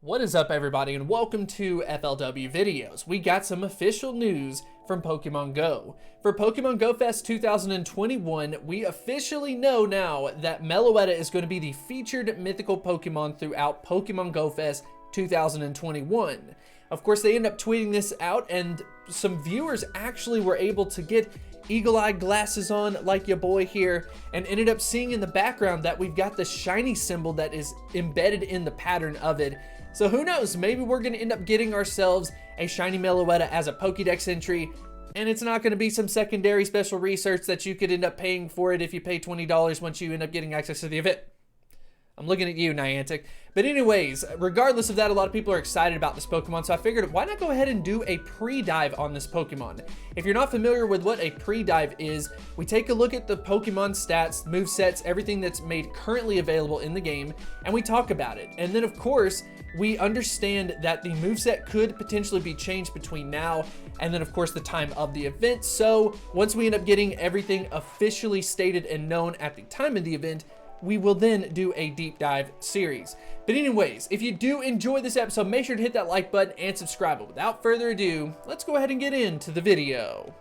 What is up, everybody, and welcome to FLW Videos. We got some official news from Pokemon Go. For Pokemon Go Fest 2021, we officially know now that Meloetta is going to be the featured mythical Pokemon throughout Pokemon Go Fest 2021. Of course, they end up tweeting this out, and some viewers actually were able to get eagle-eye glasses on like your boy here and ended up seeing in the background that we've got the shiny symbol that is embedded in the pattern of it. So who knows, maybe we're going to end up getting ourselves a shiny Meloetta as a Pokédex entry, and it's not going to be some secondary special research that you could end up paying for it if you pay $20 once you end up getting access to the event. I'm looking at you, Niantic. But anyways, regardless of that, a lot of people are excited about this Pokemon, so I figured why not go ahead and do a pre-dive on this Pokemon. If you're not familiar with what a pre-dive is, we take a look at the Pokemon stats, movesets, everything that's made currently available in the game, and we talk about it. And then of course, we understand that the moveset could potentially be changed between now and then of course the time of the event. So once we end up getting everything officially stated and known at the time of the event, we will then do a deep dive series. But anyways, if you do enjoy this episode, make sure to hit that like button and subscribe. But without further ado, let's go ahead and get into the video.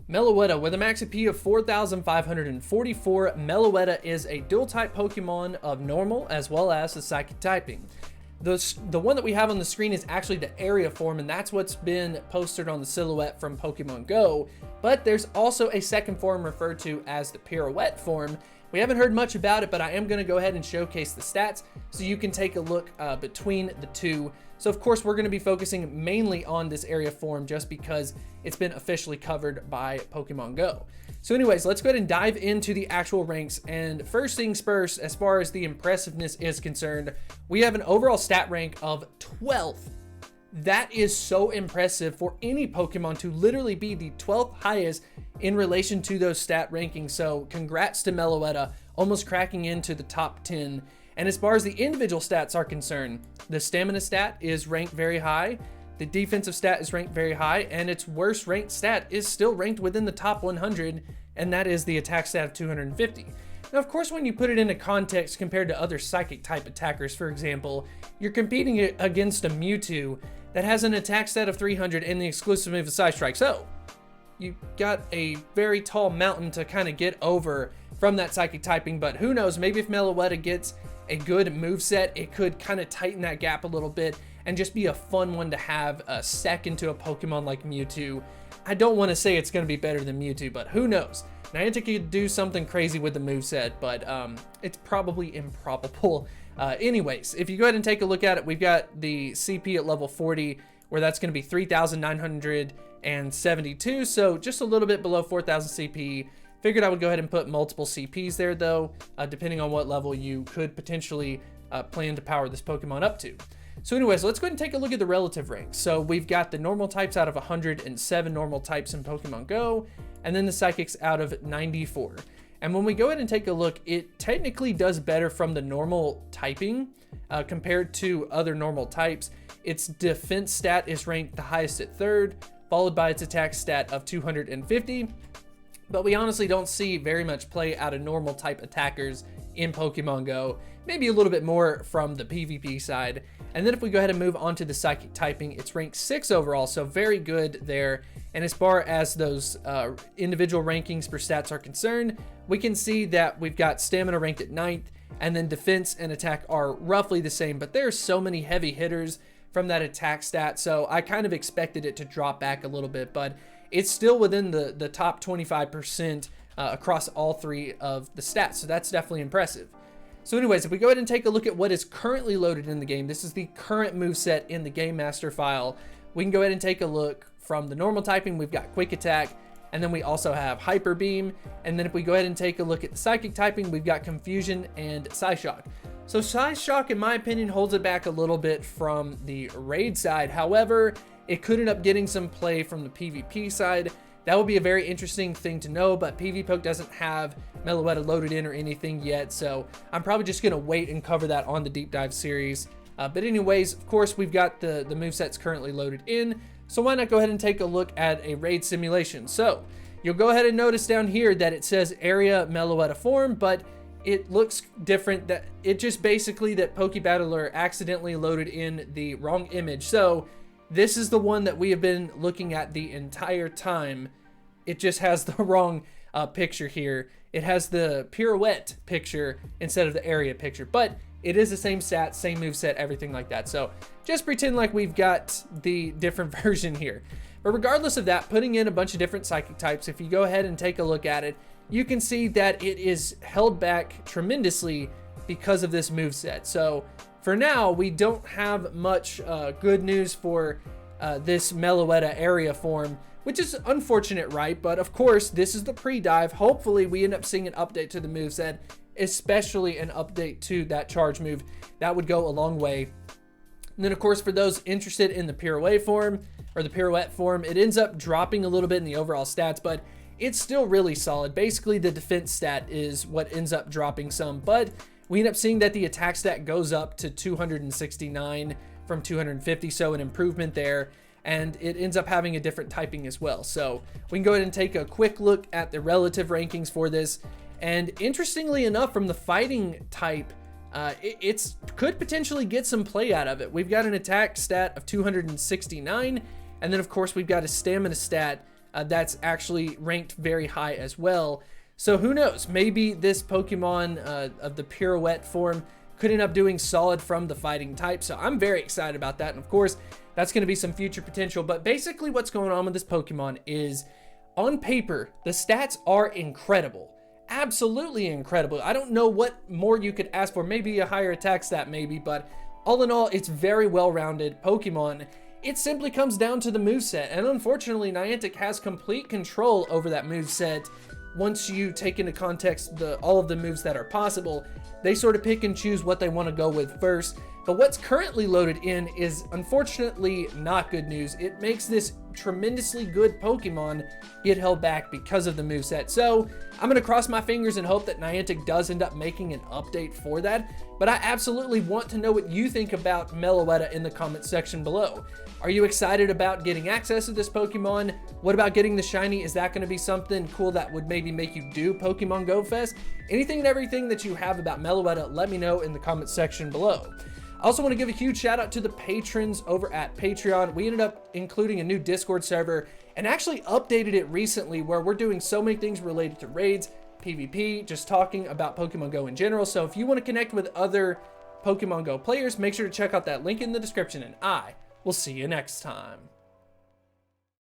Meloetta, with a max AP of 4,544, Meloetta is a dual-type Pokemon of normal as well as the psychic typing. The one that we have on the screen is actually the area form, and that's what's been posted on the silhouette from Pokemon Go, but there's also a second form referred to as the Pirouette form. We haven't heard much about it, but I am going to go ahead and showcase the stats so you can take a look between the two. So of course we're going to be focusing mainly on this area form just because it's been officially covered by Pokemon Go. So anyways, let's go ahead and dive into the actual ranks. And first things first, as far as the impressiveness is concerned, we have an overall stat rank of 12th. That is so impressive for any Pokemon to literally be the 12th highest in relation to those stat rankings. So congrats to Meloetta, almost cracking into the top 10. And as far as the individual stats are concerned, the stamina stat is ranked very high, the defensive stat is ranked very high, and its worst ranked stat is still ranked within the top 100, and that is the attack stat of 250. Now, of course, when you put it into context compared to other psychic type attackers, for example, you're competing against a Mewtwo that has an attack stat of 300 and the exclusive move of Side Strike. So you got a very tall mountain to kind of get over from that psychic typing, but who knows, maybe if Meloetta gets a good moveset, it could kind of tighten that gap a little bit and just be a fun one to have second to a Pokemon like Mewtwo. I don't want to say it's going to be better than Mewtwo, but who knows? Niantic could do something crazy with the moveset, but it's probably improbable. Anyways, if you go ahead and take a look at it, we've got the CP at level 40, where that's going to be 3,972, so just a little bit below 4,000 CP. Figured I would go ahead and put multiple CPs there though, depending on what level you could potentially plan to power this Pokemon up to. So anyways, let's go ahead and take a look at the relative ranks. So we've got the normal types out of 107 normal types in Pokemon Go, and then the psychics out of 94. And when we go ahead and take a look, it technically does better from the normal typing compared to other normal types. Its defense stat is ranked the highest at 3rd, followed by its attack stat of 250. But we honestly don't see very much play out of normal type attackers in Pokemon Go. Maybe a little bit more from the PvP side. And then if we go ahead and move on to the psychic typing, it's ranked 6 overall, so very good there. And as far as those individual rankings for stats are concerned, we can see that we've got stamina ranked at 9th, and then defense and attack are roughly the same, but there's so many heavy hitters from that attack stat, so I kind of expected it to drop back a little bit, but it's still within the top 25% across all three of the stats, so that's definitely impressive. So anyways, if we go ahead and take a look at what is currently loaded in the game, this is the current moveset in the Game Master file. We can go ahead and take a look from the normal typing. We've got Quick Attack, and then we also have Hyper Beam. And then if we go ahead and take a look at the psychic typing, we've got Confusion and Psyshock. So Psyshock, in my opinion, holds it back a little bit from the raid side. However, it could end up getting some play from the PvP side. That would be a very interesting thing to know, but PvPoke doesn't have Meloetta loaded in or anything yet, so I'm probably just going to wait and cover that on the deep dive series. But anyways, of course, we've got the movesets currently loaded in, so why not go ahead and take a look at a raid simulation. So you'll go ahead and notice down here that it says area Meloetta form, but it looks different. That it just basically that PokeBattler accidentally loaded in the wrong image. So this is the one that we have been looking at the entire time. It just has the wrong picture here. It has the Pirouette picture instead of the area picture, but it is the same stat, same moveset, everything like that. So just pretend like we've got the different version here. But regardless of that, putting in a bunch of different psychic types, if you go ahead and take a look at it, you can see that it is held back tremendously because of this moveset. So for now, we don't have much good news for this Meloetta area form, which is unfortunate, right? But of course, this is the pre-dive. Hopefully we end up seeing an update to the moveset, especially an update to that charge move. That would go a long way. And then of course, for those interested in the Pirouette form, it ends up dropping a little bit in the overall stats, but it's still really solid. Basically, the defense stat is what ends up dropping some, but we end up seeing that the attack stat goes up to 269 from 250, so an improvement there. And it ends up having a different typing as well. So we can go ahead and take a quick look at the relative rankings for this. And interestingly enough, from the fighting type, it could potentially get some play out of it. We've got an attack stat of 269, and then of course we've got a stamina stat that's actually ranked very high as well. So who knows, maybe this Pokemon of the Pirouette form could end up doing solid from the fighting type. So I'm very excited about that. And of course, that's going to be some future potential. But basically what's going on with this Pokemon is, on paper, the stats are incredible. Absolutely incredible. I don't know what more you could ask for. Maybe a higher attack stat, maybe. But all in all, it's very well-rounded Pokemon. It simply comes down to the moveset. And unfortunately, Niantic has complete control over that moveset. Once you take into context all of the moves that are possible, they sort of pick and choose what they want to go with first. But what's currently loaded in is unfortunately not good news. It makes this tremendously good Pokemon get held back because of the moveset. So I'm going to cross my fingers and hope that Niantic does end up making an update for that. But I absolutely want to know what you think about Meloetta in the comment section below. Are you excited about getting access to this Pokemon? What about getting the shiny? Is that going to be something cool that would maybe make you do Pokemon Go Fest? Anything and everything that you have about Meloetta, let me know in the comment section below. I also want to give a huge shout out to the patrons over at Patreon. We ended up including a new Discord server and actually updated it recently, where we're doing so many things related to raids, PvP, just talking about Pokemon Go in general. So if you want to connect with other Pokemon Go players, make sure to check out that link in the description, and I will see you next time.